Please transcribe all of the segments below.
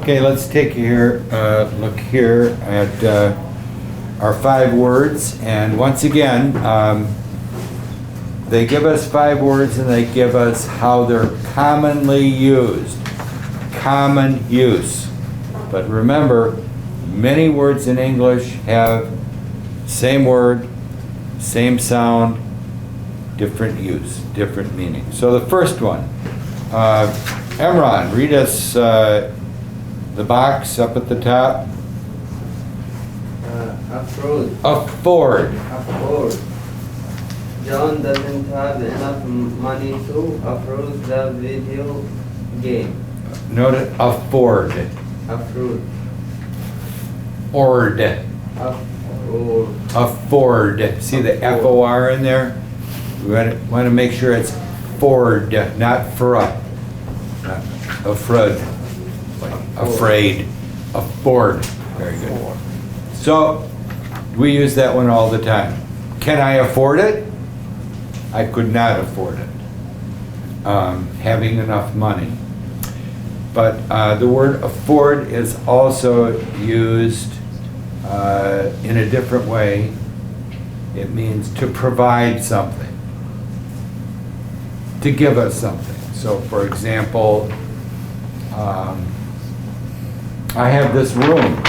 Okay, let's take here, look here at our 5 words, and once again, they give us 5 words and they give us how they're commonly used. Common use. But remember, many words in English have same word, same sound, different use, different meaning. So the first one, Emron, read us the box up at the top. Afford. Afford. Afford. John doesn't have enough money to afford the video game. Note it, afford. Afford. Ord. Afford. Afford. See the F-O-R in there? We want to make sure it's Ford, not fra. Not afraid. Like afraid. Afford. Very good. So, we use that one all the time. Can I afford it? I could not afford it. Having enough money. But the word afford is also used in a different way. It means to provide something, to give us something. So for example, I have this room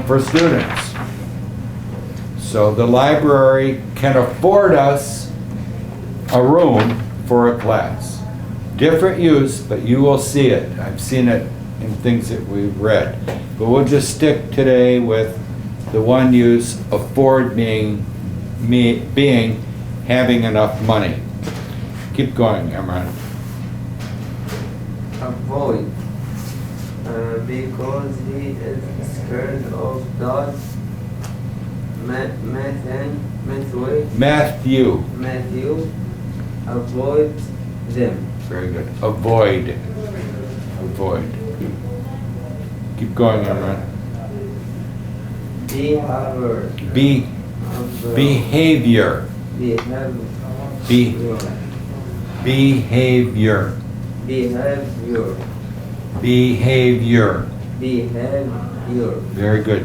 for students. So the library can afford us a room for a class. Different use, but you will see it. I've seen it in things that we've read. But we'll just stick today with the one use, afford being having enough money. Keep going, Emran. Avoid. Because he is scared of that Matthew. Avoid them. Very good. Avoid. Avoid. Keep going, Emran. Behavior. Behavior. Behavior. Behavior. Very good.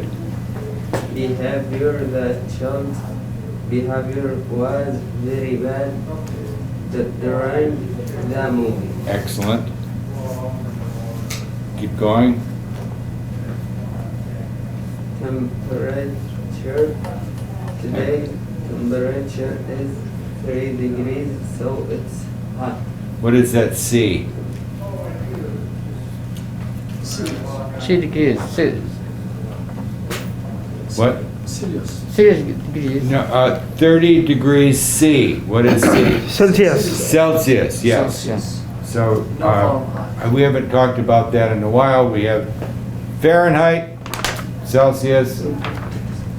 Behavior. The child's behavior was very bad during the movie. Excellent. Keep going. Temperature. Today temperature is 3 degrees, so it's hot. What is that C? 3 degrees. What? Serious degrees. No, 30 degrees C. What is C? Celsius. Celsius, yes. Celsius. So we haven't talked about that in a while. We have Fahrenheit, Celsius.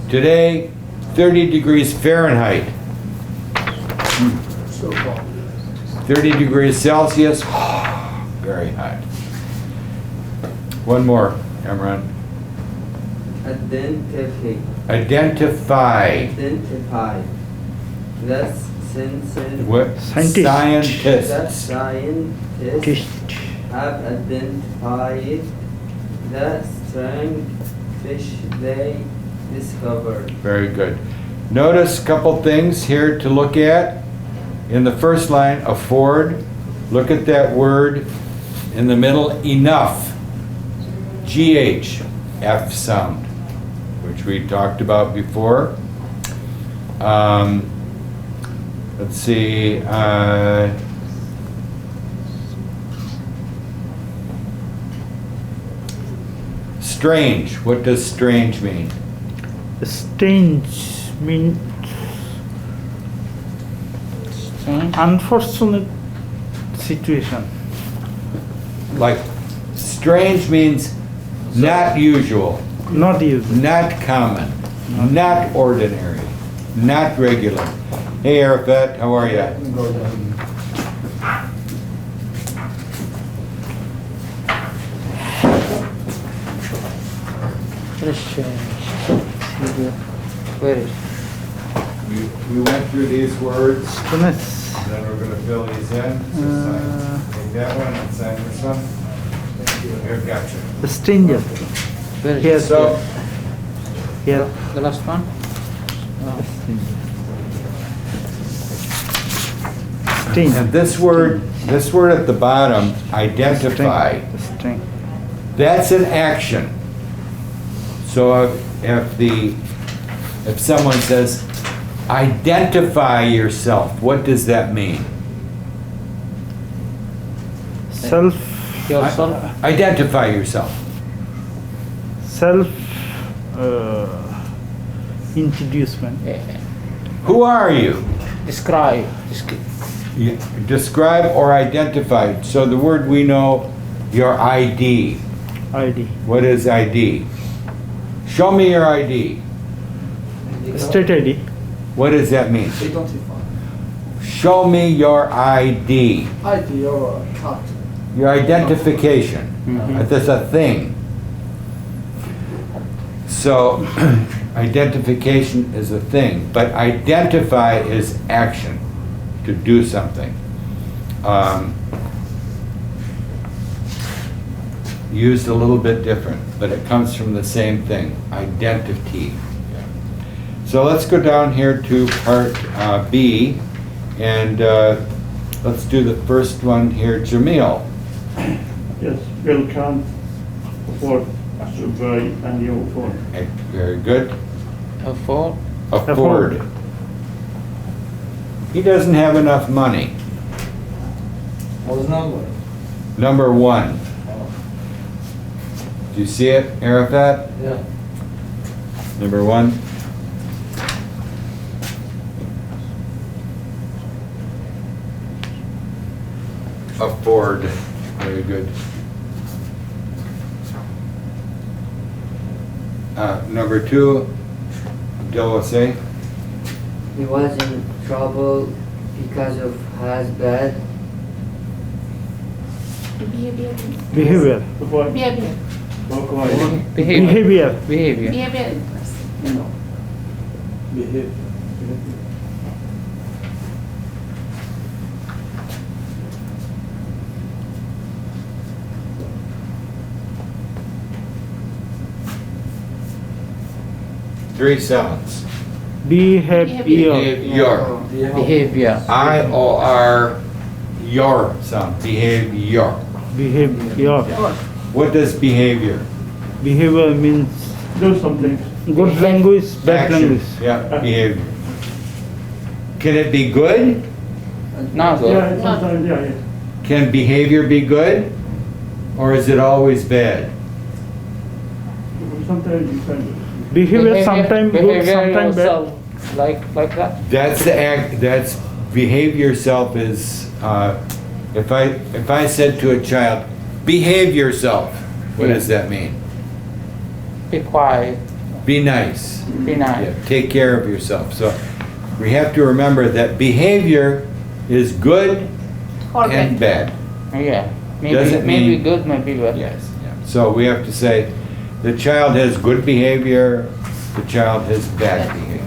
Today, 30 degrees Fahrenheit. 30 degrees Celsius. Very hot. One more, Emran. Identify. That's What? Scientist. The scientists have identified the strange fish they discovered. Very good. Notice a couple things here to look at. In the first line, afford. Look at that word in the middle, enough. GH, F sound, which we talked about before. Let's see. Strange. What does strange mean? Strange means unfortunate situation. Like, strange means not usual, Not usual. not common, not ordinary, not regular. Hey, Arafat, how are you? Where is We went through these words, Goodness. and then we're going to fill these in. So take that one and sign this one. Here, gotcha. Stranger. Where is Here. it? So, Here. The last one? Oh. String. and this word at the bottom, identify, String. that's an action. So if someone says, identify yourself, what does that mean? Self. Yourself? Identify yourself. Self. Introducement. Yeah. Who are you? Describe. Describe or identify. So the word we know, your ID. ID. What is ID? Show me your ID. State ID. What does that mean? Identify. Show me your ID. ID or card. Your identification. That's a thing. So identification is a thing, but identify is action, to do something. Used a little bit different, but it comes from the same thing, identity. So let's go down here to part B, and let's do the first one here, Jamil. Yes, welcome for survey and your phone. Very good. For Afford. He doesn't have enough money. What was number? Number one. Do you see it, Arafat? Yeah. Number one. Afford. Very good. Number two, Abdullah say. He was in trouble because of his bad Behavior. Behavior. behavior. Behavior. Behavior. No. Behave. Three sounds. Behavior. Your. Behavior. I-O-R, your sound. Behavior. Behavior. What does behavior? Behavior means Do something. good language, bad Action. language. Yeah, behavior. Can it be good? Now go. Yeah, sometimes, yeah. Can behavior be good? Or is it always bad? Sometimes you can. Behavior sometimes good, behavior sometimes bad. yourself. Like that. That's the act. That's behave yourself. Is if I said to a child, behave yourself. What does that mean? Be quiet. Be nice. Be nice. Yeah, take care of yourself. So we have to remember that behavior is good and bad. Yeah. Doesn't Maybe mean- good, maybe bad. Yes. Yeah. So we have to say the child has good behavior. The child has bad behavior.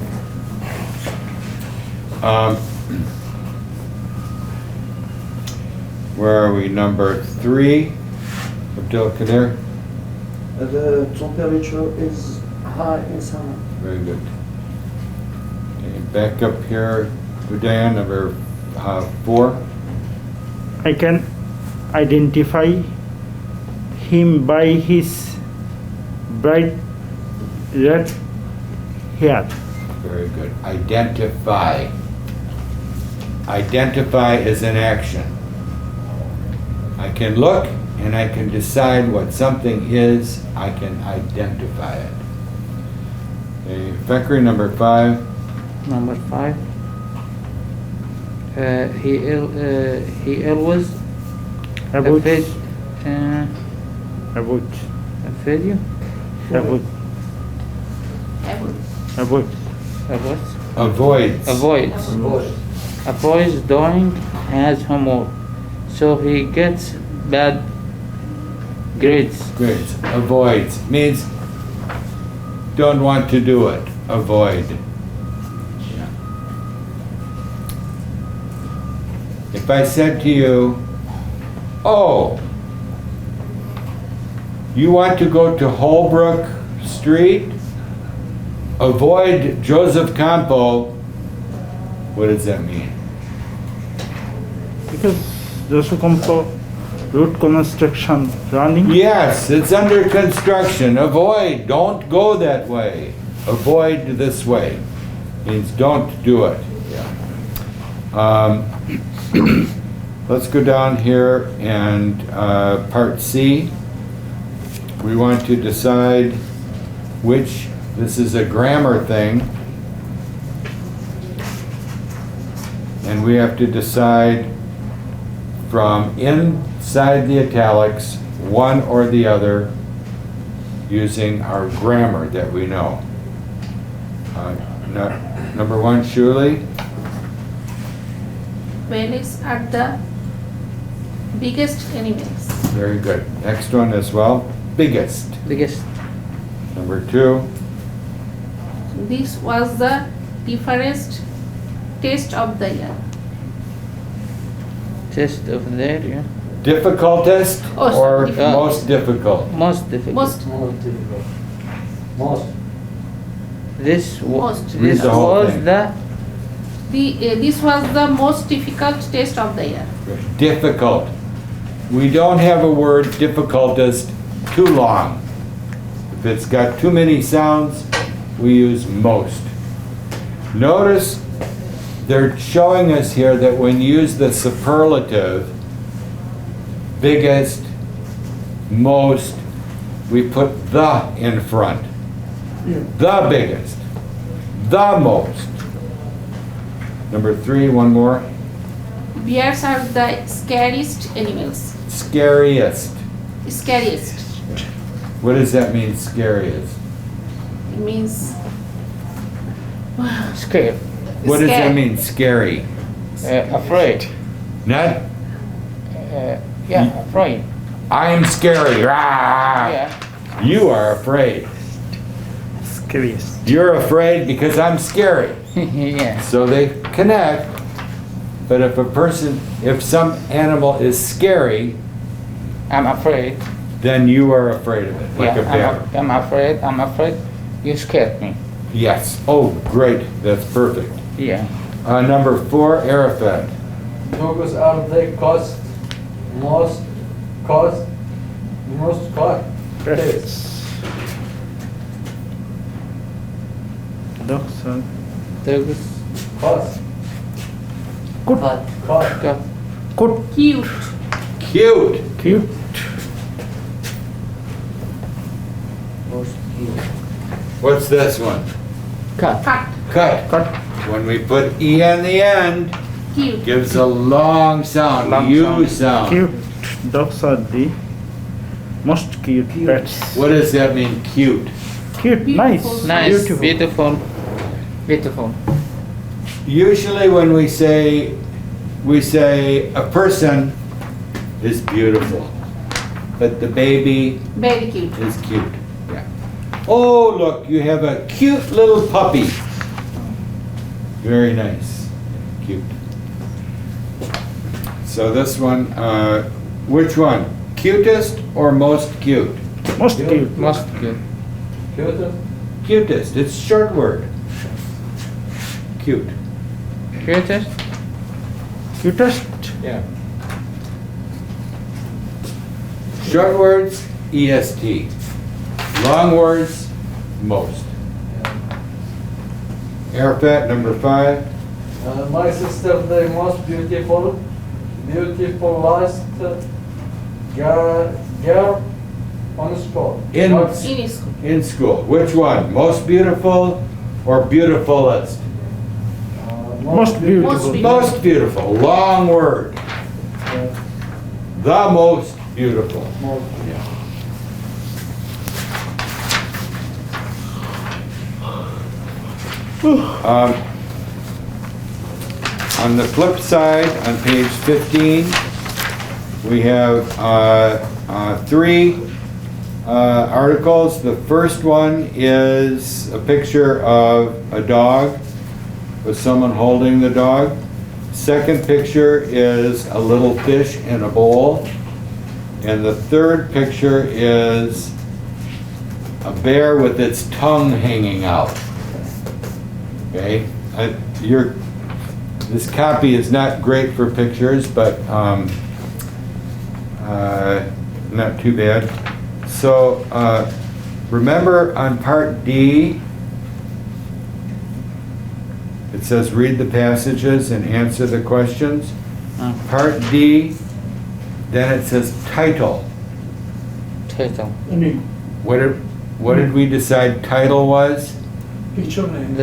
Where are we? Number 3. Abdul Kadir. The temperature is high in summer. Very good. Okay, back up here, Udayan, number 4. I can identify him by his bright red hair. Very good. Identify. Identify is an action. I can look and I can decide what something is. I can identify it. Okay, Fakri, number 5. Number 5. He always About, fed about, fed you. about, about. Avoids. Avoids doing his homework, so he gets bad grades. Grades. Avoids. Means don't want to do it. Avoid. Yeah. If I said to you, oh, You want to go to Holbrook Street, avoid Joseph Campo. What does that mean? Because Joseph Campo road construction running. Yes, it's under construction. Avoid, don't go that way. Avoid this way. Means don't do it. Let's go down here and part C. We want to decide which, this is a grammar thing. And we have to decide from inside the italics, one or the other, using our grammar that we know. Number one, Shuli. Whales are the biggest animals. Very good. Next one as well. Biggest. Biggest. Number two. This was the different taste of the year. Test of there, yeah. Difficultest Oh, or difficult. most difficult? Most difficult. Most, Most difficult. Most. This Most. Read this the whole was thing. this was the most difficult test of the year. Difficult. We don't have a word difficultest too long. If it's got too many sounds, we use most. Notice they're showing us here that when you use the superlative, biggest, most, we put the in front. The biggest, the most. Number three, one more. Bears are the scariest animals. Scariest. Scariest. What does that mean, scariest? It means scared. What does that Scared. mean, scary? Afraid. Not, Yeah, afraid. I'm scary. Rah! Yeah. You are afraid. Scariest. You're afraid because I'm scary. Yeah. So they connect. But if some animal is scary, I'm afraid. then you are afraid of it, like a bear. I'm afraid. I'm afraid. You scared me. Yes. Oh, great. That's perfect. Yeah. Number four, Arafat. Dogs are the most cost Perfect. Dogs are Dogs cost good. cost got Good. cute. Cute. Cute. Most cute. What's this one? cut. Cut. Cut. Cut. When we put E on the end, Cute. gives a long sound, Long U sound. sound. Cute. Dogs are the most cute pets. What does that mean, cute? Cute. Beautiful. Nice. Nice. Beautiful. Beautiful. Usually when we say a person is beautiful, but the baby Very cute. is cute. Yeah. Oh, look, you have a cute little puppy. Very nice. Cute. So this one, which one? Cutest or most cute? Most cute. Most good. cutest Cutest. It's short word. Cute. Cutest. Cutest. Yeah. Short words, EST. Long words, most. Arafat, number five. my sister the most beautiful last girl on school. In- In school. In school. Which one? Most beautiful or beautifulest? Most beautiful. Most beautiful. Most beautiful. Long word. The most beautiful. On the flip side, on page 15, we have three articles. The first one is a picture of a dog with someone holding the dog. Second picture is a little fish in a bowl. And the third picture is a bear with its tongue hanging out. Okay? This copy is not great for pictures, but not too bad. So remember on part D, it says read the passages and answer the questions. Part D, then it says title. Title. I mean, What did we decide title was? picture name.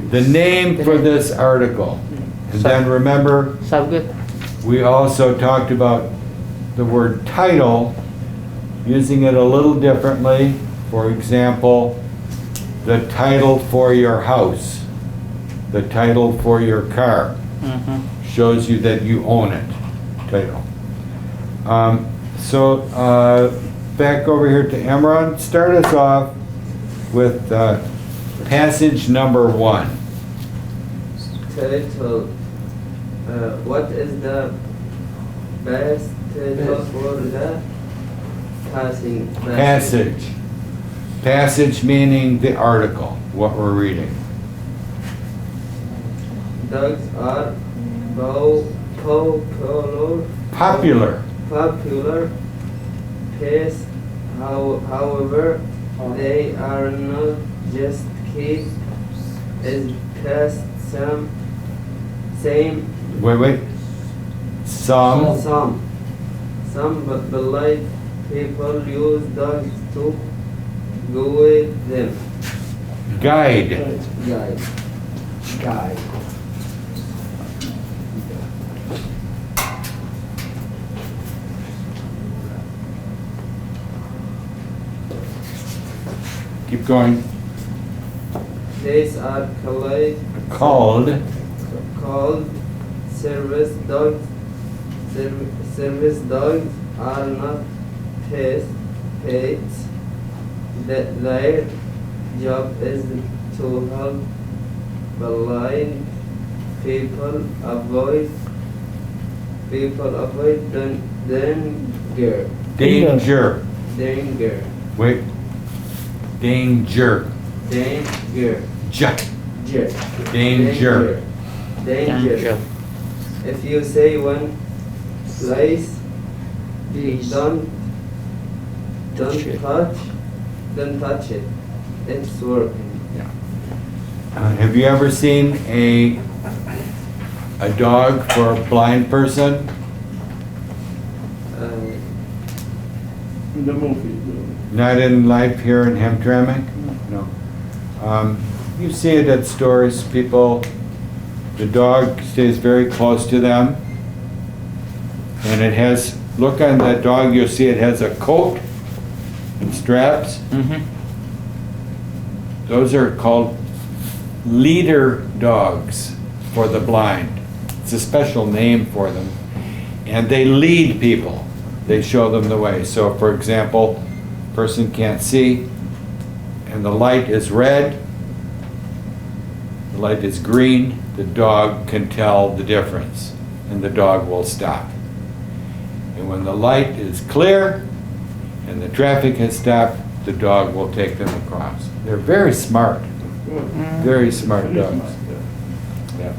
The name for this article. And then remember, Subject. we also talked about the word title, using it a little differently. For example, the title for your house, the title for your car, shows you that you own it, title. Back over here to Emron, start us off with passage number 1. Title. What is the best title for the Passage. Passage meaning the article, what we're reading. Dogs are popular pests. However, they are not just kept as pests. Wait. Some polite people use dogs to guide them. Guide. Guide. Keep going. These are Called. service dogs. Service dogs are not pets. Their job is to help blind people avoid danger. Wait. Danger. Danger. Danger. If you say one place, don't touch it. It's working. Have you ever seen a dog for a blind person? In the movie. Not in life here in Hamtramck? No. You see it at stores, people, the dog stays very close to them. And it has, look on that dog, you'll see it has a coat and straps. Those are called leader dogs for the blind. It's a special name for them. And they lead people. They show them the way. So for example, person can't see and the light is red, the light is green, the dog can tell the difference and the dog will stop. And when the light is clear and the traffic has stopped, the dog will take them across. They're very smart. Very smart dogs. Yeah.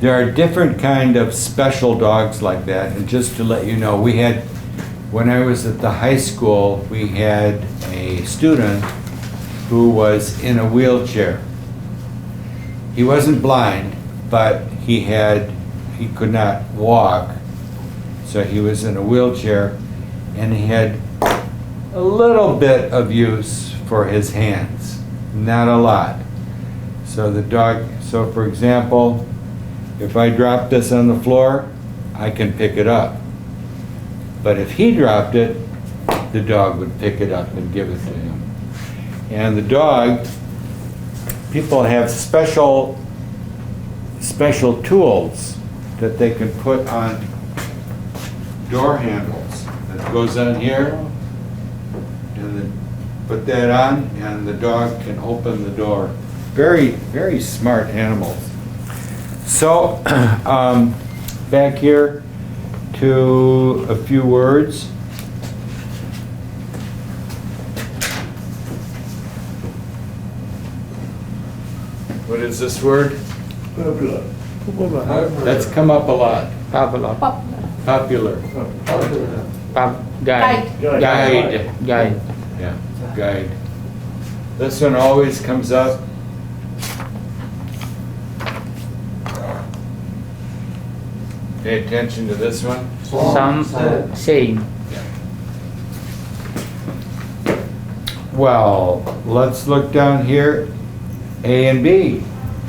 There are different kind of special dogs like that, and just to let you know, we had, when I was at the high school, we had a student who was in a wheelchair. He wasn't blind, but he could not walk, so he was in a wheelchair, and he had a little bit of use for his hands, not a lot. So the dog, so for example, if I drop this on the floor, I can pick it up. But if he dropped it, the dog would pick it up and give it to him. And the dog, people have special tools that they can put on door handles. That goes on here, and then put that on, and the dog can open the door. Very, very smart animals. So, back here to a few words. What is this word? Popular. That's come up a lot. Popular. Popular. Guide. Guide. Guide. Yeah, guide. This one always comes up. Pay attention to this one. Some saying. Well, let's look down here. A and B.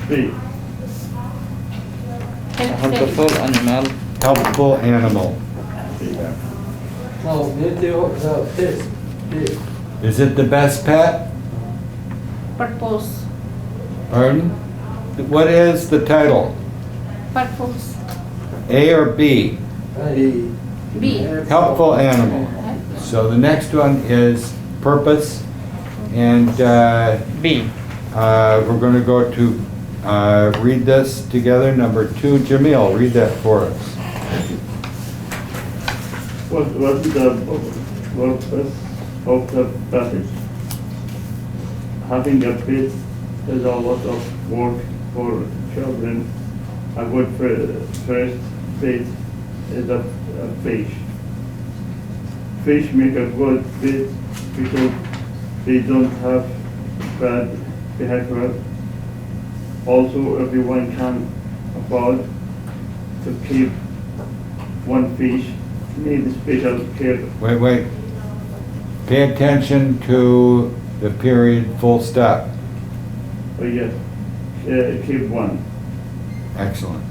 B. Helpful animal. Helpful animal. No, this. Is it the best pet? Purpose. Pardon? What is the title? Purpose. A or B? B. Helpful animal. So the next one is purpose. And B. we're going to go to read this together. Number 2, Jamil, read that for us. What is the purpose of the passage? Having a pet is a lot of work for children. A good first pet is a fish. Fish make a good pet because they don't have bad behavior. Also, everyone can afford to keep one fish. Need special care. Wait. Pay attention to the period full stop. Oh yes, keep one. Excellent.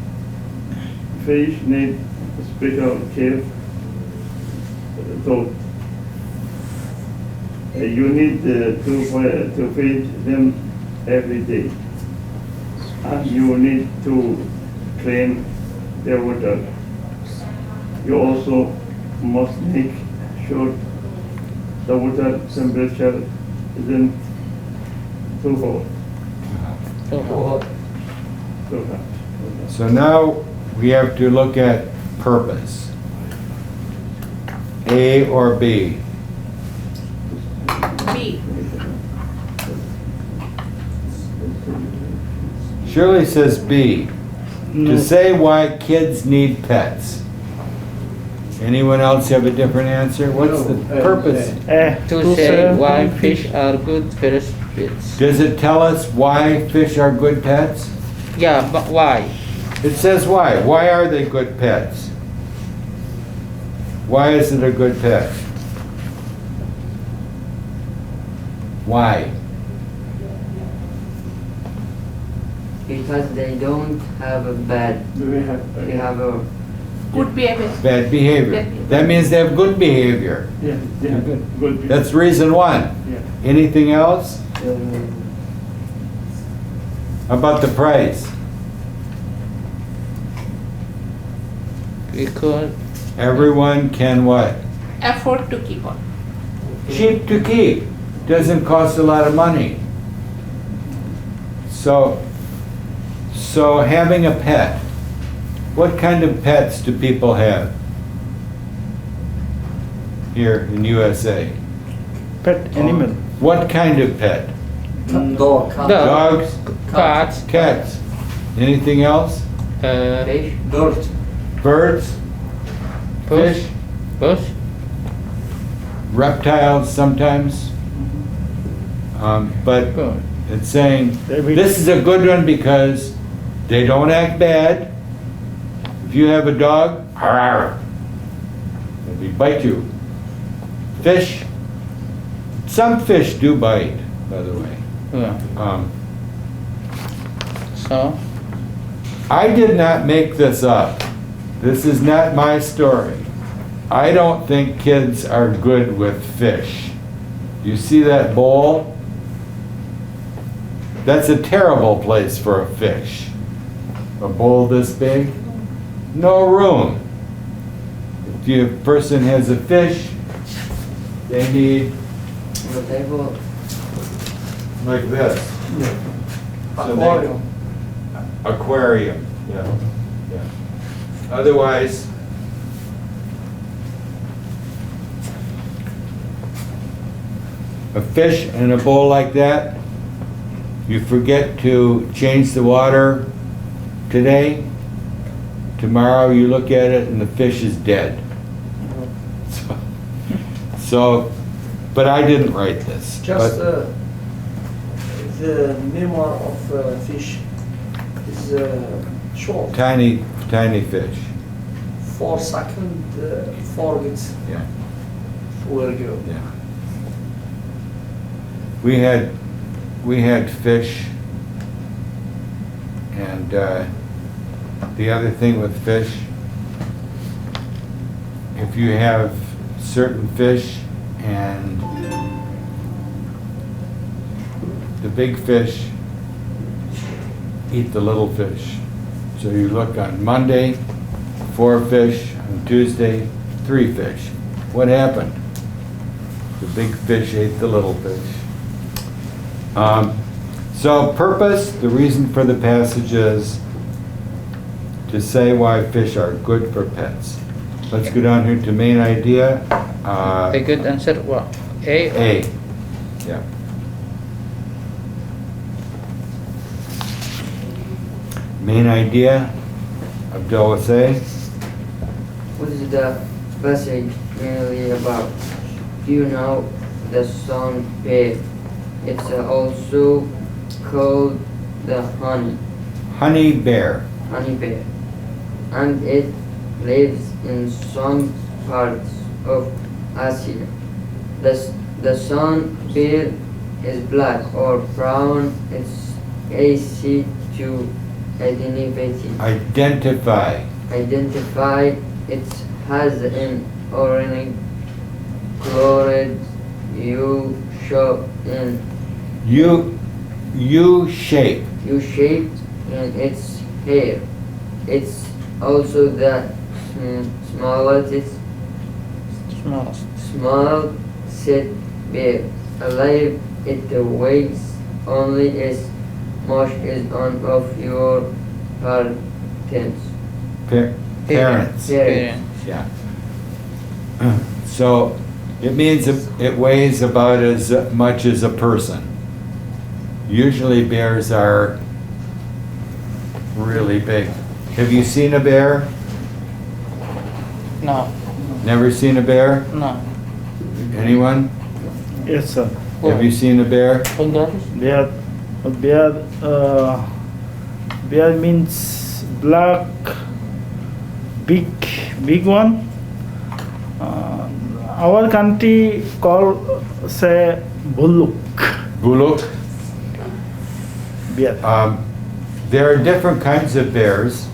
Fish need special care. So you need to feed them every day, and you need to clean their water. You also must make sure the water temperature isn't too hot. Too hot. So now we have to look at purpose. A or B? B. Shirley says B. To say why kids need pets. Anyone else have a different answer? What's the purpose? To say why fish are good first pets. Does it tell us why fish are good pets? Yeah, but why? It says why. Why are they good pets? Why is it a good pet? Why? Because they don't have a bad, they have a Good behavior. Bad behavior. That means they have good behavior. Yeah, yeah, good. That's reason 1. Yeah. Anything else? How about the price? Because Everyone can what? Afford to keep on. Cheap to keep. Doesn't cost a lot of money. So having a pet. What kind of pets do people have here in USA? Pet animal. What kind of pet? Dog. Dogs? cats, Cats? Anything else? fish. Bird. Birds? fish, Fish? bush, Reptiles sometimes? But good. it's saying, They this is a good one because they don't act bad. If you have a dog, they bite you. Fish, some fish do bite, by the way. Yeah. So, I did not make this up. This is not my story. I don't think kids are good with fish. You see that bowl? That's a terrible place for a fish. A bowl this big? No room. If a person has a fish, they need The table. like this. So they- Aquarium, yeah. Otherwise, a fish in a bowl like that, you forget to change the water today, tomorrow you look at it and the fish is dead. So, but I didn't write this. Just but- the memoir of fish is short. Tiny, tiny fish. 4 seconds, forget Yeah, where go. yeah. We had fish, and the other thing with fish, if you have certain fish and the big fish eat the little fish. So you look on Monday, 4 fish, on Tuesday, 3 fish. What happened? The big fish ate the little fish. So purpose, the reason for the passage is to say why fish are good for pets. Let's go down here to main idea. A good answer, what? A? A, yeah. Main idea, Abdul will say. What is the passage mainly about? Do you know the song bear? It's also called the Honey bear. honey bear, and it lives in some parts of Asia. The sun bear is black or brown. It's easy to identify. It has an orange colored U-shape. U-shaped in its hair. It's also the smallest bear alive. It weighs only as much as one of your parents. Parents. Yeah. So it means it weighs about as much as a person. Usually bears are really big. Have you seen a bear? No, Never seen a bear? no. Anyone? Yes, sir. Have you seen a bear? Bear, bear means black, big one. Our country call say bullock. Bullock? Bear. There are different kinds of bears.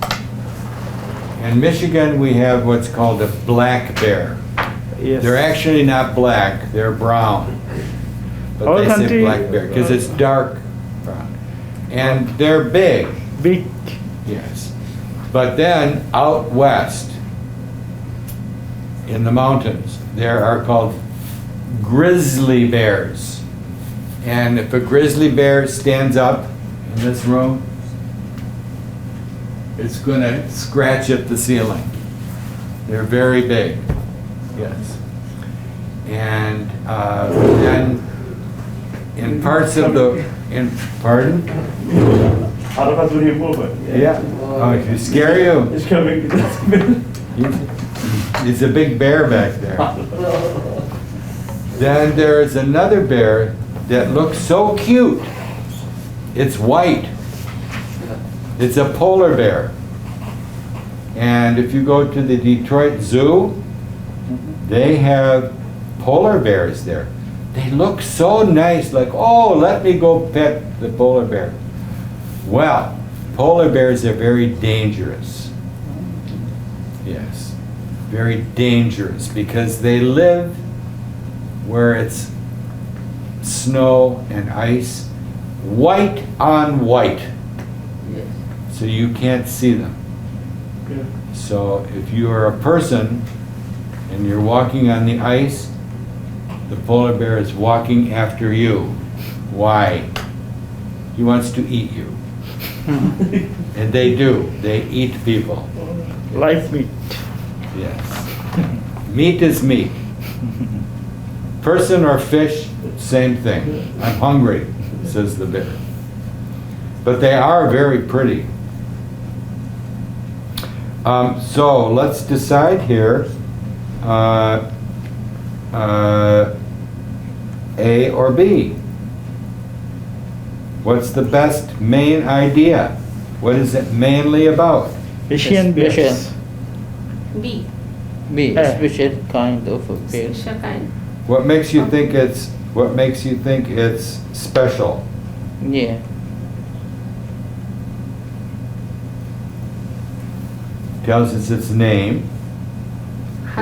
In Michigan, we have what's called a black bear. Yes. They're actually not black, they're brown. But Our they say country- black bear because it's dark brown. And they're big, Big. yes. But then out west, in the mountains, there are called grizzly bears. And if a grizzly bear stands up in this room, it's gonna scratch at the ceiling. They're very big, yes. And then in parts of the, pardon? Araba durayım baba. Yeah. Oh, it scare you? It's coming. It's a big bear back there. Then there is another bear that looks so cute. It's white. It's a polar bear. And if you go to the Detroit Zoo, they have polar bears there. They look so nice, like, oh, let me go pet the polar bear. Well, polar bears are very dangerous. Yes, very dangerous because they live where it's snow and ice, white on white, Yes. so you can't see them. So if you are a person and you're walking on the ice, the polar bear is walking after you. Why? He wants to eat you. And they do. They eat people. Live meat. Yes. Meat is meat. Person or fish, Same thing. I'm hungry, says the bear. But they are very pretty. So let's decide here, A or B. What's the best main idea? What is it mainly about? Asian bears. Special. B. B. Eh. Special kind of a bear. Special kind. What makes you think it's special? Yeah. Tells us its name,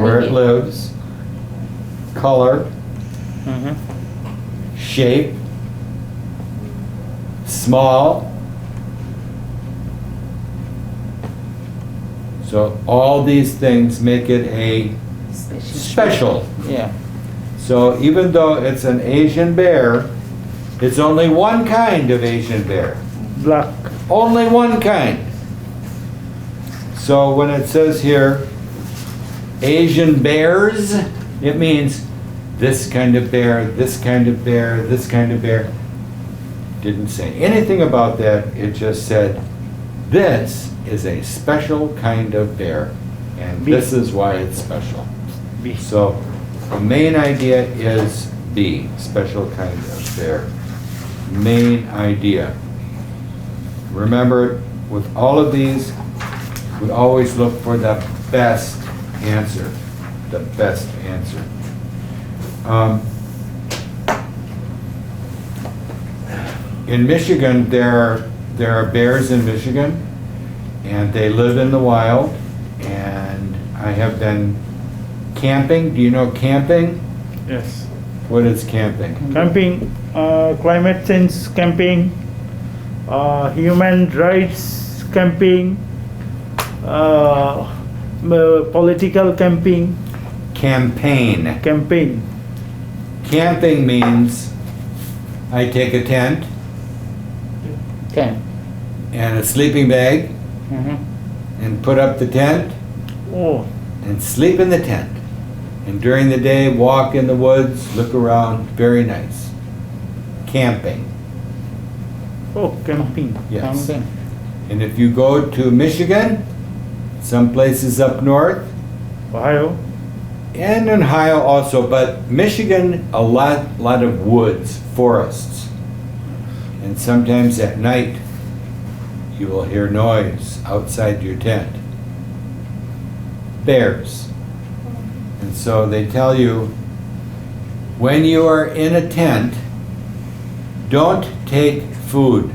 where it Honey. lives, color, Mm-hmm. shape, small. So all these things make it a special. Yeah. So even though it's an Asian bear, it's only one kind of Asian bear. Black. Only one kind. So when it says here, Asian bears, it means this kind of bear, this kind of bear, this kind of bear. Didn't say anything about that. It just said, this is a special kind of bear, and B. this is why it's special. B. So the main idea is B, special kind of bear. Main idea. Remember, with all of these, we always look for the best answer. The best answer. In Michigan, there are bears in Michigan, and they live in the wild, and I have been camping. Do you know camping? Yes. What is camping? Camping, climate change camping, human rights camping, political camping, Campaign. campaign. Camping means I take a tent Can. and a sleeping bag Mm-hmm. and put up the tent Oh, and sleep in the tent. And during the day, walk in the woods, look around, very nice. Camping, oh, camping. yes. Camping. And if you go to Michigan, some places up north, Ohio. and in Ohio also, but Michigan, a lot of woods, forests. And sometimes at night, you will hear noise outside your tent. Bears. And so they tell you, when you are in a tent, don't take food.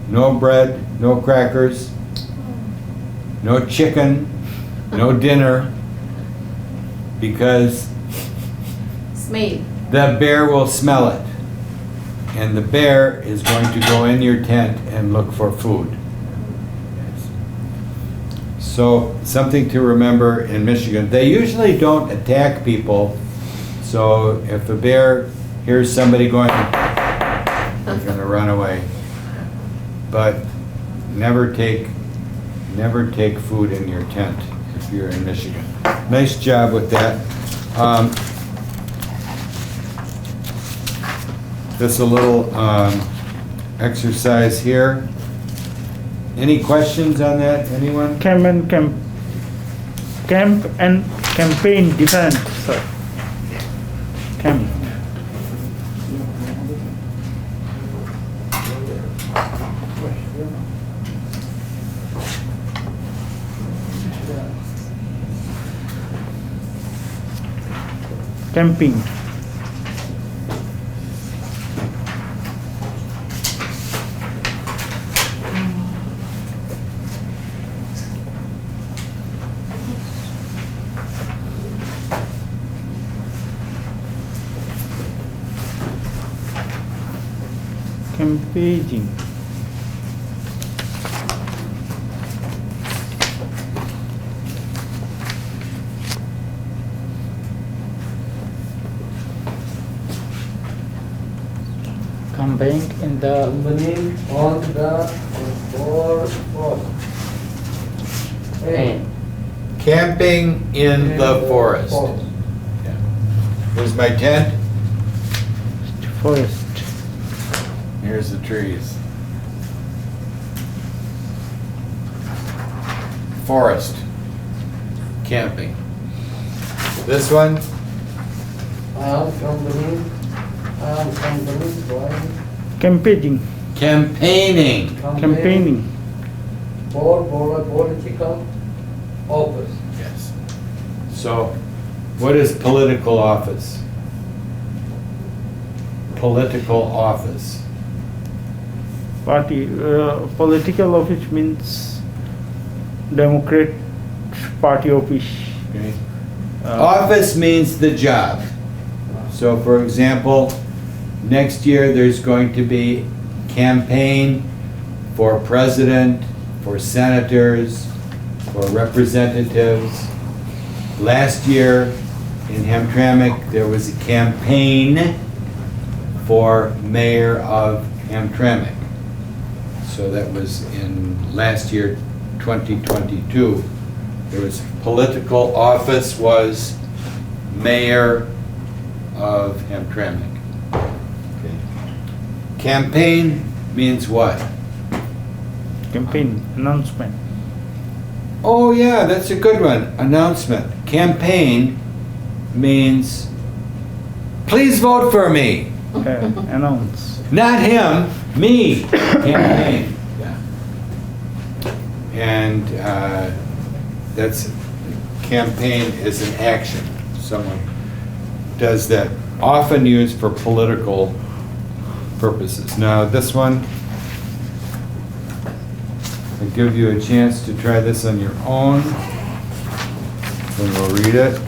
No bread, no crackers, no chicken, no dinner, because Smell. the bear will smell it. And the bear is going to go in your tent and look for food. Yes. So something to remember in Michigan. They usually don't attack people. So if a bear hears somebody going, they're going to run away. But never take food in your tent if you're in Michigan. Nice job with that. Just a little exercise here. Any questions on that, anyone? Camp and campaign different, sir. Camp. Camping. Campaigning. Camping in the Camping on the forest. Hey. Camping in the forest. Yeah. Here's my tent. Forest. Here's the trees. Forest. Camping. This one, Campaigning. campaigning. Campaigning. For political office. Yes. So, what is political office? Political office. Party. Political office means Democrat Party office. Okay. Uh, Office means the job. So for example, next year there's going to be campaign for president, for senators, for representatives. Last year in Hamtramck, there was a campaign for mayor of Hamtramck. So that was in last year, 2022. There was political office was mayor of Hamtramck. Okay. Campaign means what? Campaign announcement. Oh yeah, that's a good one. Announcement. Campaign means please vote for me. Announce. Not him, me. Campaign. Yeah. And that's campaign is an action. Someone does that, often used for political purposes. Now this one, I'll give you a chance to try this on your own. Then we'll read it.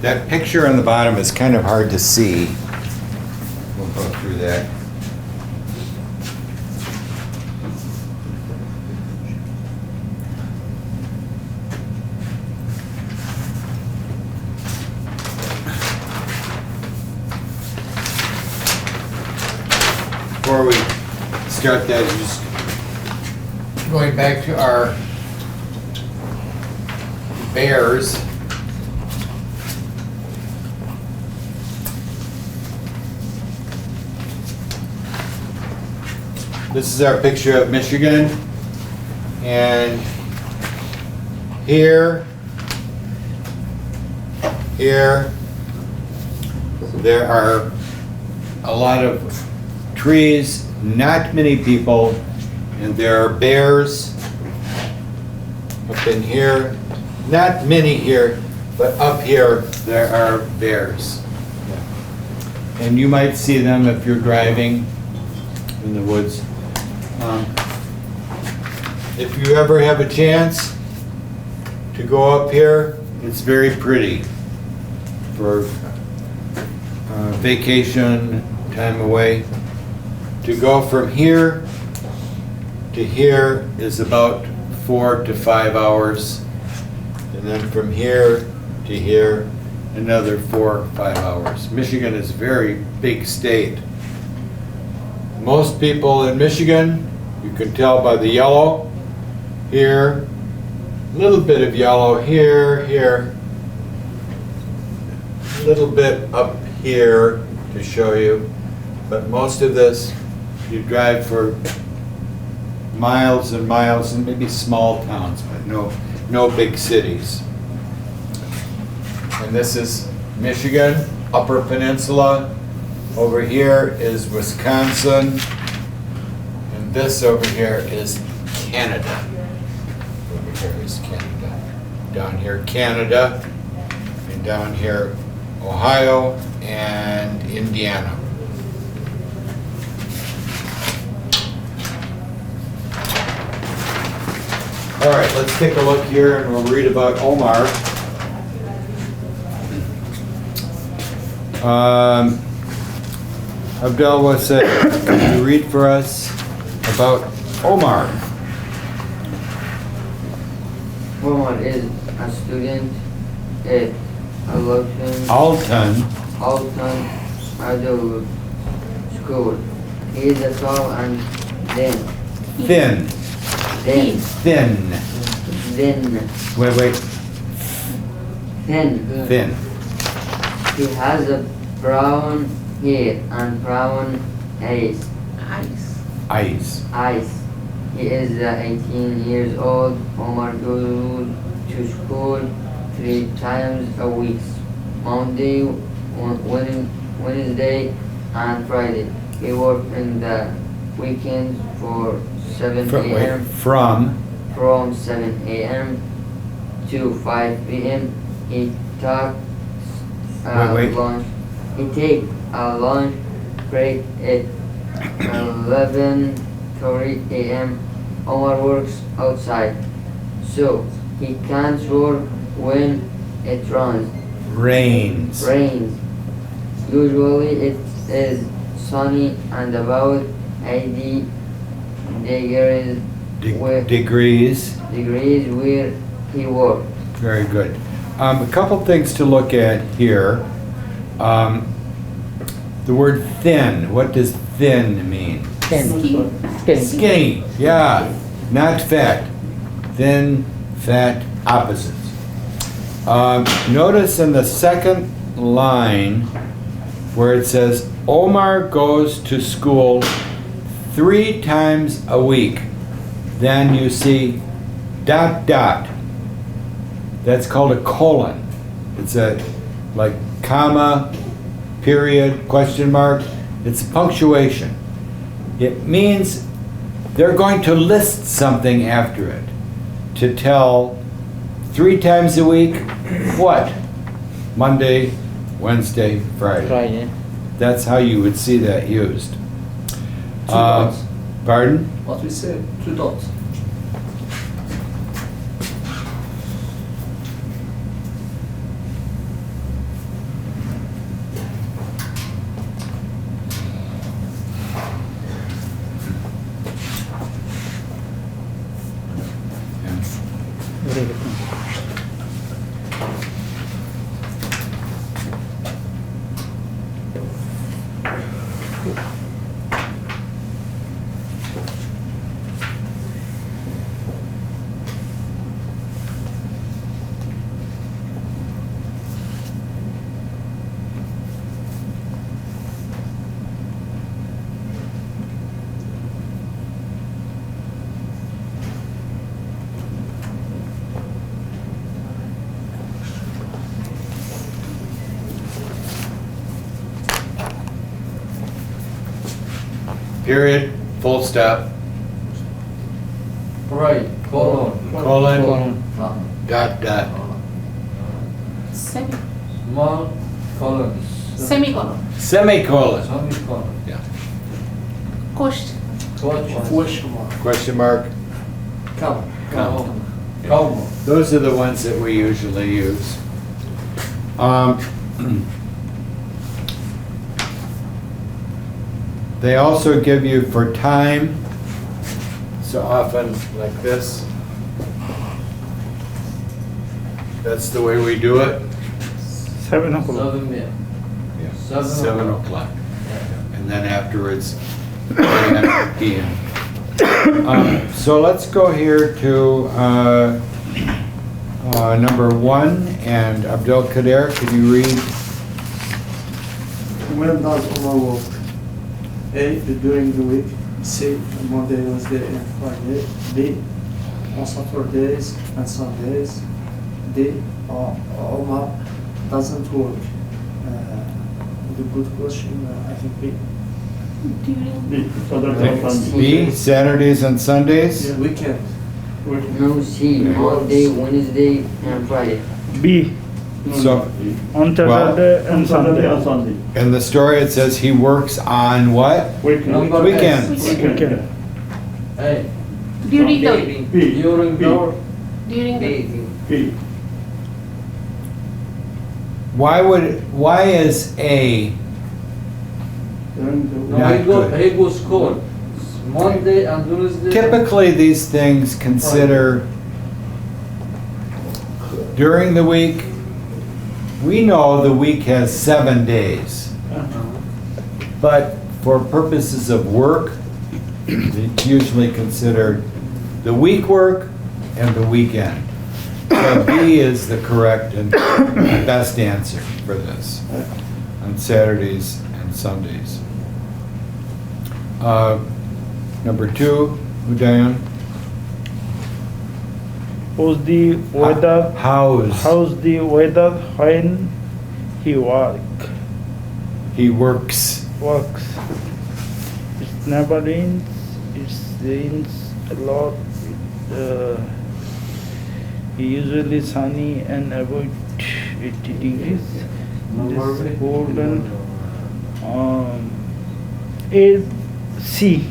That picture on the bottom is kind of hard to see. We'll go through that. Before we start that, just going back to our bears. This is our picture of Michigan, and here, there are a lot of trees, not many people, and there are bears up in here. Not many here, but up here there are bears. And you might see them if you're driving in the woods. If you ever have a chance to go up here, it's very pretty for vacation, time away. To go from here to here is about 4 to 5 hours. And then from here to here, another 4 or 5 hours. Michigan is a very big state. Most people in Michigan, you can tell by the yellow here, a little bit of yellow here, here, a little bit up here to show you, but most of this, you drive for miles and miles, and maybe small towns, but no big cities. And this is Michigan, Upper Peninsula. Over here is Wisconsin, and this over here is Canada. Over here is Canada. Down here, Canada, and down here, Ohio and Indiana. All right, let's take a look here and we'll read about Omar. Abdel, what's it? Can you read for us about Omar? Omar is a student at Alton. Adult School. He is a tall and thin. Thin. Thin. Thin. Thin. Wait. Thin. Thin. He has a brown hair and brown eyes. Eyes. He is 18 years old. Omar goes to school 3 times a week. Monday, Wednesday, and Friday. He works in the weekends for 7 a.m. From 7 a.m. to 5 p.m. He takes lunch. He takes a lunch break at 11:30 a.m. Omar works outside, so he can't work when it rains. Usually it is sunny and about 80 degrees Degrees. where he works. Very good. A couple things to look at here. The word thin. What does thin mean? Skinny. Skinny. Yeah. Not fat. Thin, fat, opposites. Notice in the second line where it says Omar goes to school 3 times a week. Then you see ... That's called a colon. It's a like comma, period, question mark. It's punctuation. It means they're going to list something after it to tell 3 times a week what? Monday, Wednesday, Friday. That's how you would see that used. Two dots. Pardon? What we say, 2 dots. Very good. Period, full stop, Right, colon. colon, dot. Small colon. Semicolon. Semicolon. Semicolon. Yeah. Question. Question mark. Come. Those are the ones that we usually use. They also give you for time, so often like this. That's the way we do it. 7 o'clock. 7 p.m. Yeah. 7 7 o'clock. And then afterwards, after PM. So let's go here to number 1, and Abdel Kader, can you read? When does Omar work? A. During the week. C. Monday, Wednesday, and Friday. B. On Saturdays and Sundays. D. Omar doesn't work. The good question, I think B. During B, Saturday and Sunday. B, Saturdays and Sundays? Yeah, weekend. No, C, Monday, Wednesday, and Friday. B. So, On Well- Saturday and Saturday and Sunday. Sunday. in the story it says he works on what? Weekend. Weekends. Weekend. Hey, during the B, during B, the during the B. Why is A During the no, Not good. he go school Monday and Wednesday. typically these things consider during the week? We know the week has 7 days, but for purposes of work, it's usually considered the week work and the weekend. So B is the correct and best answer for this on Saturdays and Sundays. Number 2, Udayan. How's the weather? How's How's the weather when he he works? works? It never rains. It rains a lot. Usually sunny and about 80 degrees. This golden AC.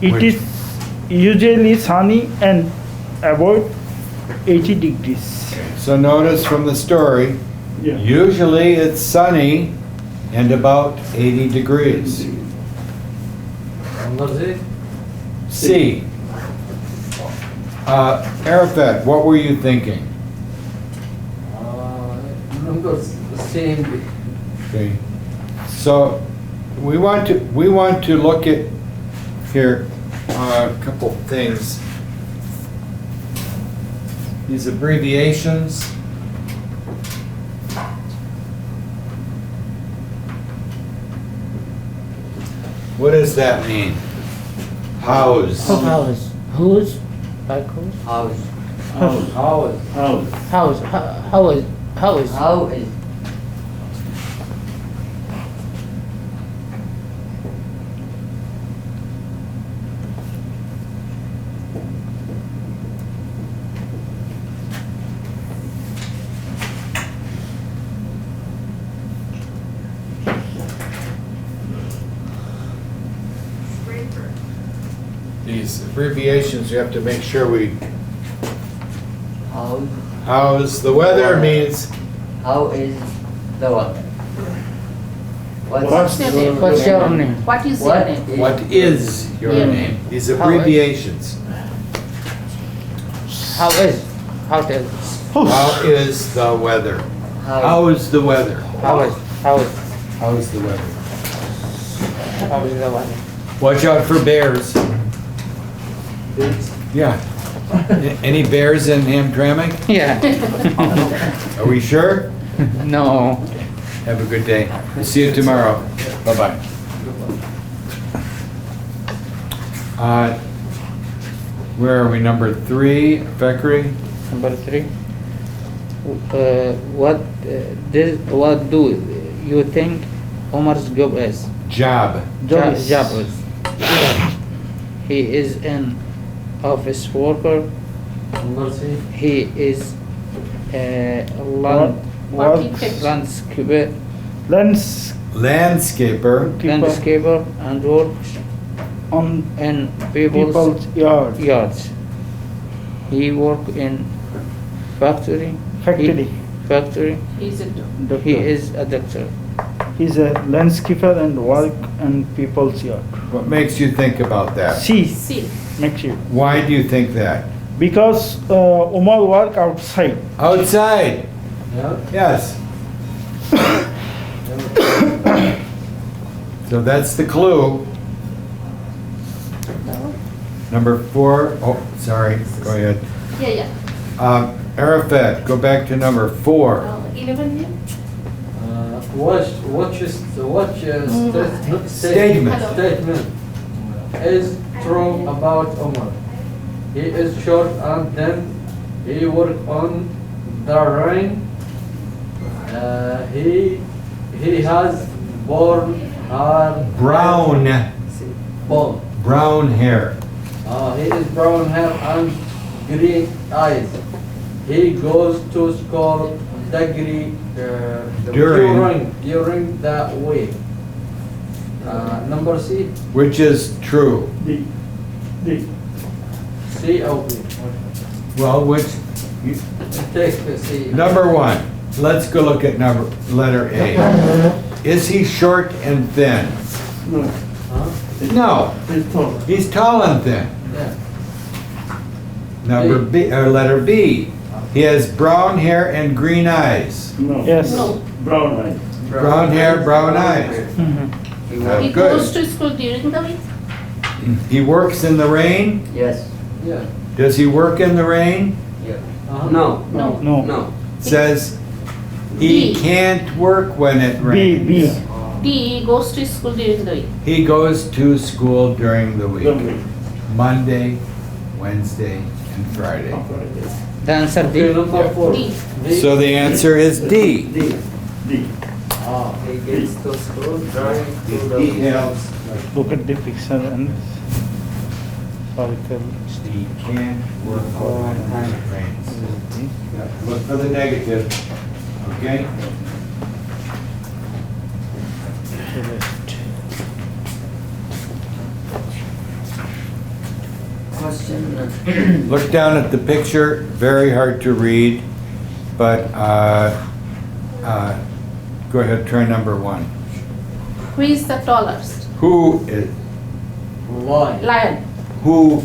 It Which- is usually sunny and about 80 degrees. So notice from the story, Yeah. usually it's sunny and about 80 degrees. Number C. C. Arafat, what were you thinking? Number C and B. Okay. So we want to look at here a couple things. These abbreviations. What does that mean? House. House. Whose? Like whose? House. House. House. House. House. How is? How is? How is These abbreviations, you have to make sure we, how how's the weather means, how is the weather? What's your name? What's your name? What is your What name? is what is your Yeah. name? These How is- abbreviations. How is? How is? How is the weather? how How is the weather? How is? How is? How is the weather? How is the weather? Watch out for bears. Yeah. Any bears in Hamtramck? Yeah. Are we sure? No. Have a good day. See you tomorrow. Bye-bye. Where are we? Number 3, Fekri? Number 3. What do you think Omar's job is? Job. Job is- Job is. He is an office worker. Number C. He is a What? landscaper, Landscaper. landscaper and works on in people's people's yard. yards. He work in factory. Factory. Factory. He's a dog. Doctor. He is a doctor. He's a landscaper and work in people's yard. What makes you think about that? C C. makes you. Why do you think that? Because Umar work outside. Outside. Yeah. Yes. So that's the clue. Number 4. Oh, sorry. Go ahead. Yeah. Arafat, go back to number 4. 11 years. Statement. Statement is true about Omar. He is short and then he work on the rain. He has born hair. Brown, Bald. brown hair. He is brown hair and green eyes. He goes to school during the week. Number C. Which is true? D. D. C or B? Well, which, Take C. number one, let's go look at letter A. Is he short and thin? No. Huh? No, It's tall. he's tall and thin. Yeah. Number B, or letter B, he has brown hair and green eyes. No. Yes. No. Brown eyes. Brown hair, brown eyes. Mhm. He Uh, work. He Good. goes to school during the week. He works in the rain? Yes. Yeah. Does he work in the rain? Yeah. No. No. No. No. Says he B. can't work when it B, rains. B. D, he goes to school during the week. He goes to school during the The week. week. Monday, Wednesday, and Friday. On Friday. The answer Okay, D. number 4. D. So the answer is D. D. D. He gets to school during the Details. Look at the picture and circle. He can't work when it rains. Yeah, look for the negative, okay? Correct. Question. Look down at the picture, very hard to read, but go ahead, try number one. Who is the tallest? Who is, Why? Lion. who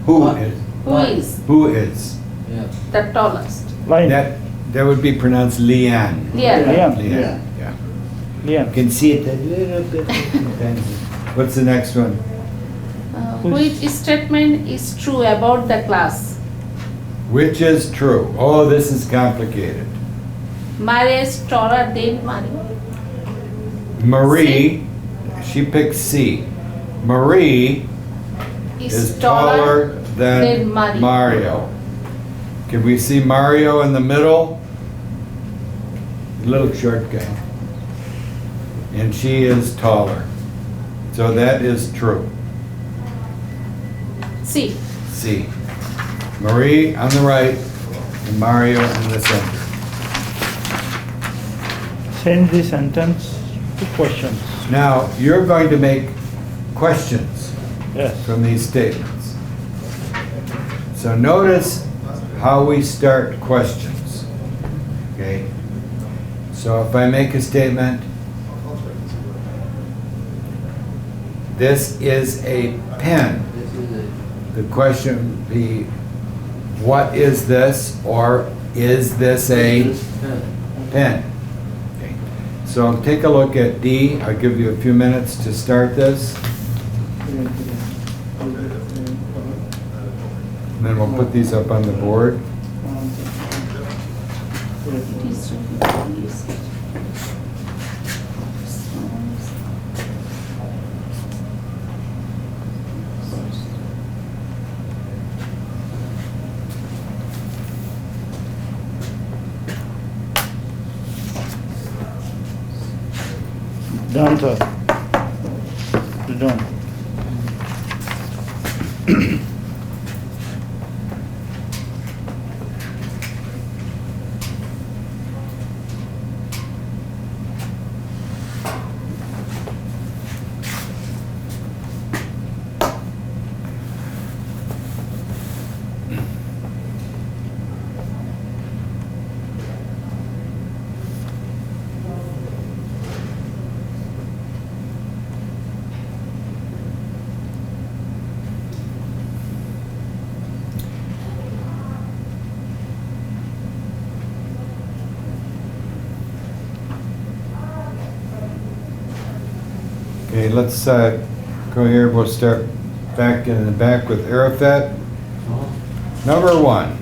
What? is, Who is Yeah. the tallest? Line. that would be pronounced Lian. Lion. Lion. Lian, yeah. Lion. You can see it a little bit. What's the next one? Which statement is true about the class? Which is true? Oh, this is complicated. Maria is taller than Mario. Marie, she picked C. Marie is taller than than Mario. Mario. Can we see Mario in the middle? Little short guy. And she is taller. So that is true. C. C. Marie on the right and Mario in the center. Change the sentence to questions. Now, you're going to make questions Yes. from these statements. So notice how we start questions. Okay? So if I make a statement, this is a pen. This is it. The question would be, what is this, or is this a Yeah. pen? Okay. So take a look at D. I'll give you a few minutes to start this, and then we'll put these up on the board. Done, sir. Done. Okay, let's go here. We'll start back in the back with Arafat. Number one,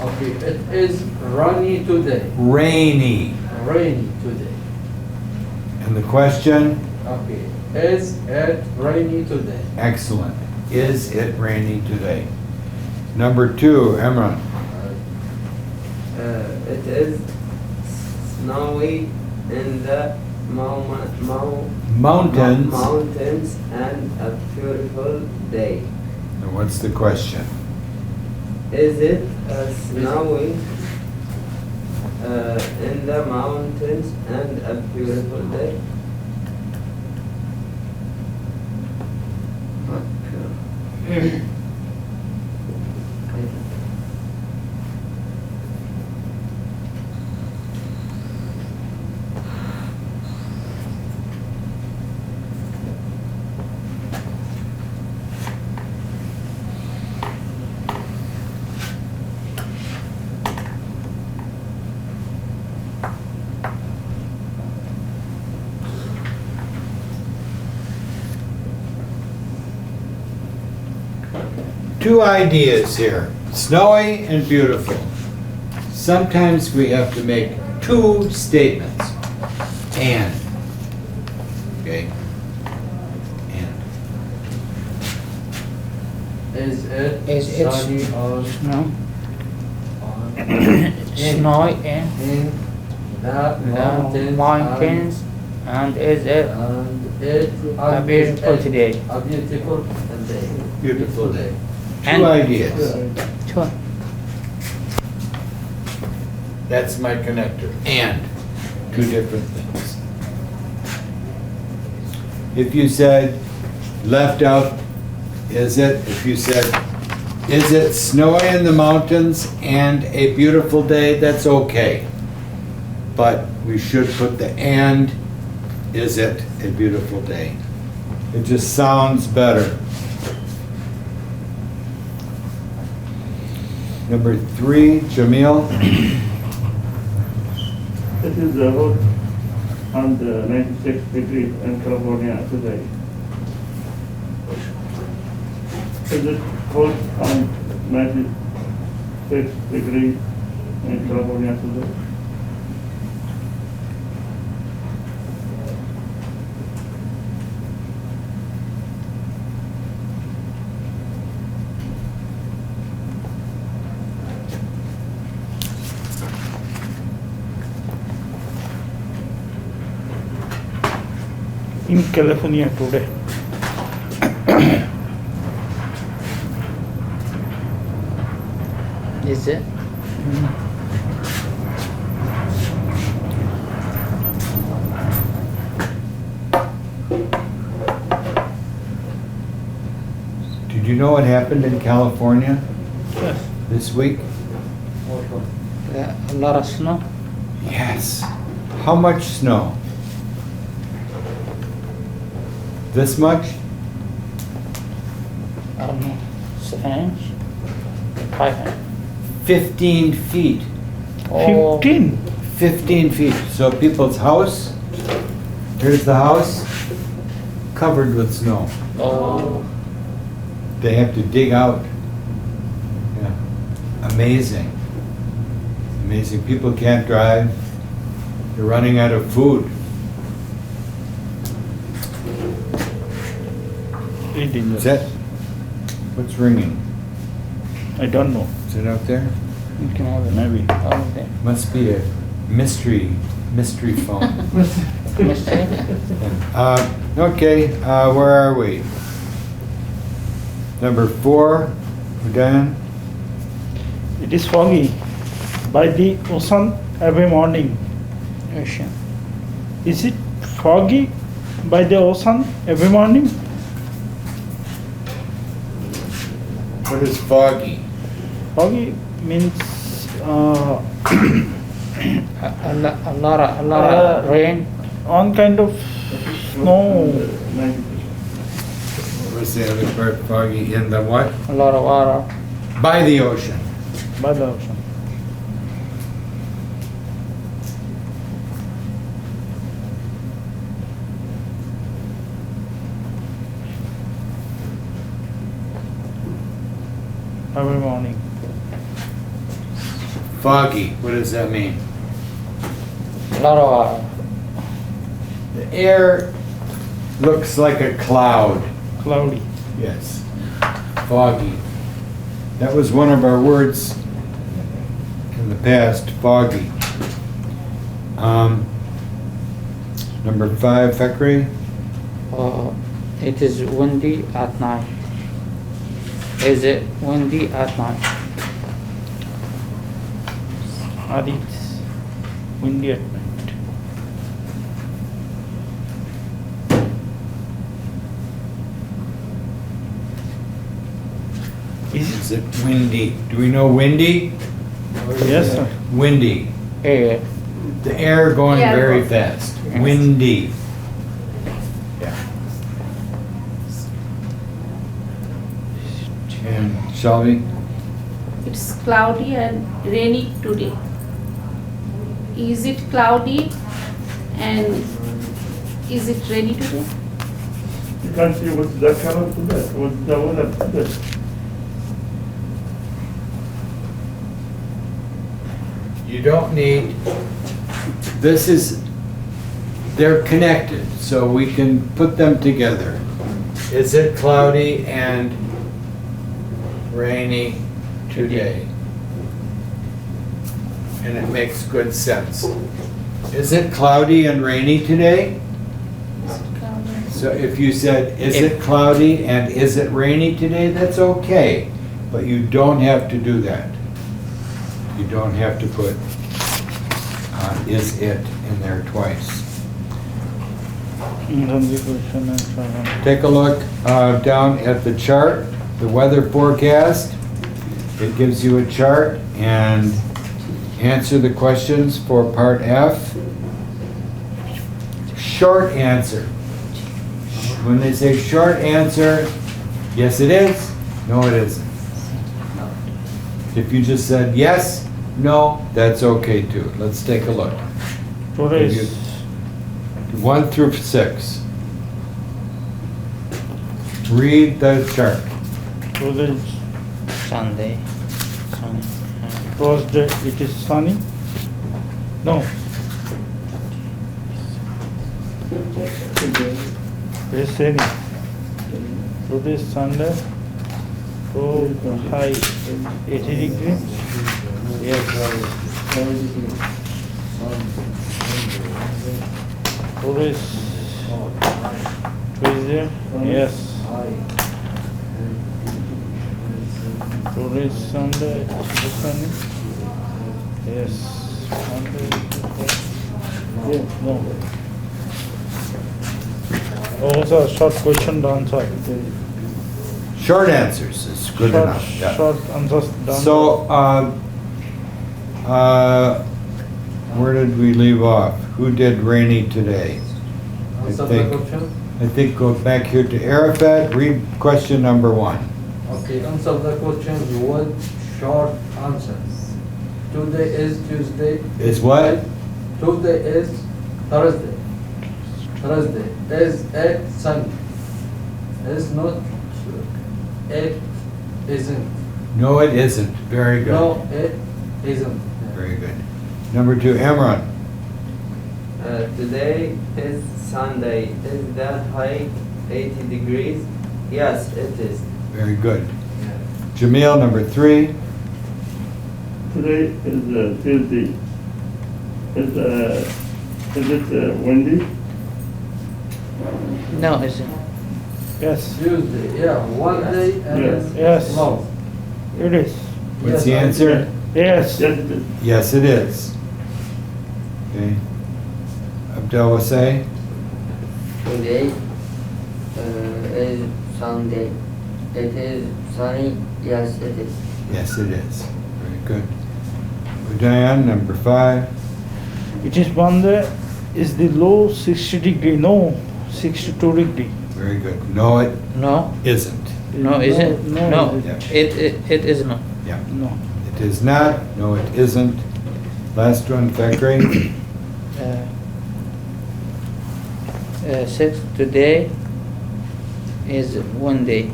Okay, it is rainy today. rainy. Rainy today. And the question, Okay, is it rainy today? excellent. Is it rainy today? Number two, Emran. It is snowy in the Mountains. Mountains and a beautiful day. And what's the question? Is it snowing in the mountains and a beautiful day? Two ideas here, snowy and beautiful. Sometimes we have to make two statements. And. Okay? And. Is it Is it sunny or snow? in Snow in the the mountains, and is it and it a beautiful today? A beautiful day. Beautiful day. Two And- ideas. Sure. That's my connector. And. Two different things. If you said, left out, is it, if you said, is it snowy in the mountains and a beautiful day, that's okay. But we should put the and, is it a beautiful day? It just sounds better. Number 3, Jamil. It is hot and 96 degrees in California today. Is it hot and 96 degrees in California today? In California today. Is it? Did you know what happened in California Yes. this week? A lot of snow. Yes. How much snow? This much? I don't know. 7 inch? 5 inch? 15 feet. Oh, 15. 15 feet. So people's house, here's the house, covered with snow. Oh, They have to dig out. Yeah. Amazing. Amazing. People can't drive. They're running out of food. Very dangerous. Is that, what's ringing? I don't know. Is it out there? you can have it. Maybe. All of them. Must be a mystery phone. Mistake? Okay, where are we? Number 4, we're done. It is foggy by the ocean every morning. Ocean. Is it foggy by the ocean every morning? What is foggy? Foggy means A lot of rain. on kind of snow. 90%. What was the other part? Foggy in the what? A lot of water. By the ocean. By the ocean. Every morning. Foggy, what does that mean? A lot of water. The air looks like a cloud. Cloudy. Yes. Foggy. That was one of our words in the past, foggy. Number 5, Fakri. It is windy at night. Is it windy at night? Or it's windy at night. Is it windy? Do we know windy? Yes, sir. Windy. Air. The air going Yeah. very fast. Windy. Yeah. And Shelby? It's cloudy and rainy today. Is it cloudy and is it rainy today? You can't see what's the color today, what's the weather today. You don't need, this is, they're connected, so we can put them together. Is it cloudy and rainy today? And it makes good sense. Is it cloudy and rainy today? Is it cloudy? So if you said, is it cloudy and is it rainy today, that's okay. But you don't have to do that. You don't have to put is it in there twice. Take a look down at the chart, the weather forecast. It gives you a chart, and answer the questions for part F. Short answer. When they say short answer, yes it is, no it isn't. If you just said yes, no, that's okay too. Let's take a look. Today is 1 through 6. Read the chart. today is Sunday. Sunny. Thursday. It is sunny. No. It is sunny. Today is Sunday. So high 80 degrees. Yes. Today is Tuesday. Yes. Today is Sunday. It is sunny. Yes. Sunday. Yeah. No. Also, short question to answer. Short answers is good Short, enough. Yeah. short answers done. So, where did we leave off? Who did rainy today? Answer the question. I think go back here to Arafat, read question number 1. Okay, answer the question with short answers. Today is Tuesday. Is what? Tuesday is Thursday. Thursday is it sunny? Is not. It isn't. No, it isn't. Very good. No, it isn't. Very good. Number 2, Emron. Today is Sunday. Is that high 80 degrees? Yes, it is. Very good. Jamil, number 3. Today is Tuesday. Is it windy? No, isn't. Yes. Tuesday, yeah, one day and Yes. Yes. long. It is. What's Yes, the I answer? Yes. Yes, it is. Yes, it is. Okay. Abdullah say? Today is Sunday. It is sunny. Yes, it is. Yes, it is. Very good. Udayan, number 5. It is Monday. Is the low 60 degree? No, 62 degree. Very good. No, it No. isn't. No, isn't. No, No. Yeah. It is not. Yeah. No. It is not. No, it isn't. Last one, Fakri. Six. Today is Wednesday.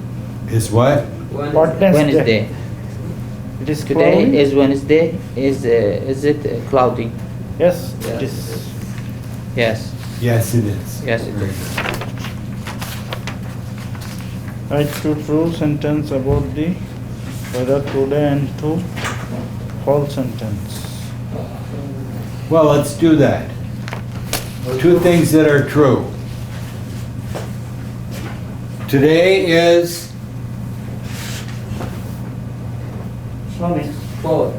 Is what? Wednesday. It is Today cloudy. is Wednesday. Is it cloudy? Yes, Yeah. it is. Yes. Yes, it is. Yes, it Very is. good. Write 2 true sentence about the weather today and 2 false sentence. Well, let's do that. Two things that are true. Today is Sunny. Four.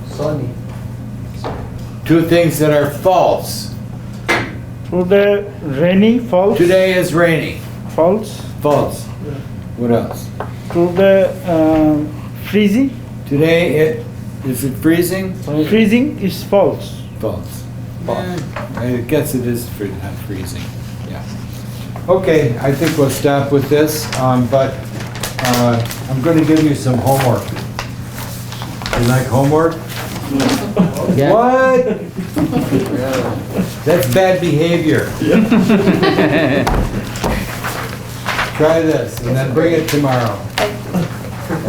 Sunny. two things that are false. Today rainy, false. Today is rainy. False. False. What else? Today freezing. Today is it freezing? Freezing is false. False. I guess it is not freezing. Yeah. Okay, I think we'll stop with this, but I'm going to give you some homework. You like homework? Yeah. What? That's bad behavior. Try this and then bring it tomorrow.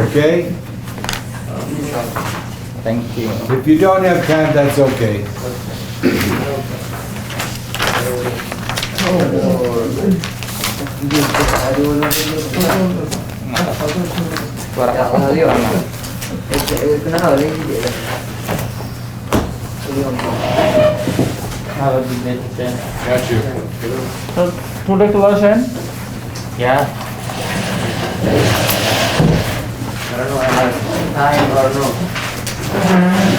Okay? Thank you. If you don't have time, that's okay. يلا اليوم كنا ليش اليوم Have a good day, teacher. Got you. Today class end. Yeah. I don't know I have time or no.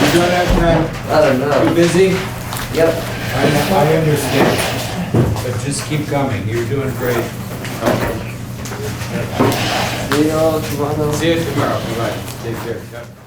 You don't have time? I don't know. You busy? Yep. I understand. But just keep coming. You're doing great. See you tomorrow. See you tomorrow. Bye. Take care. Yep.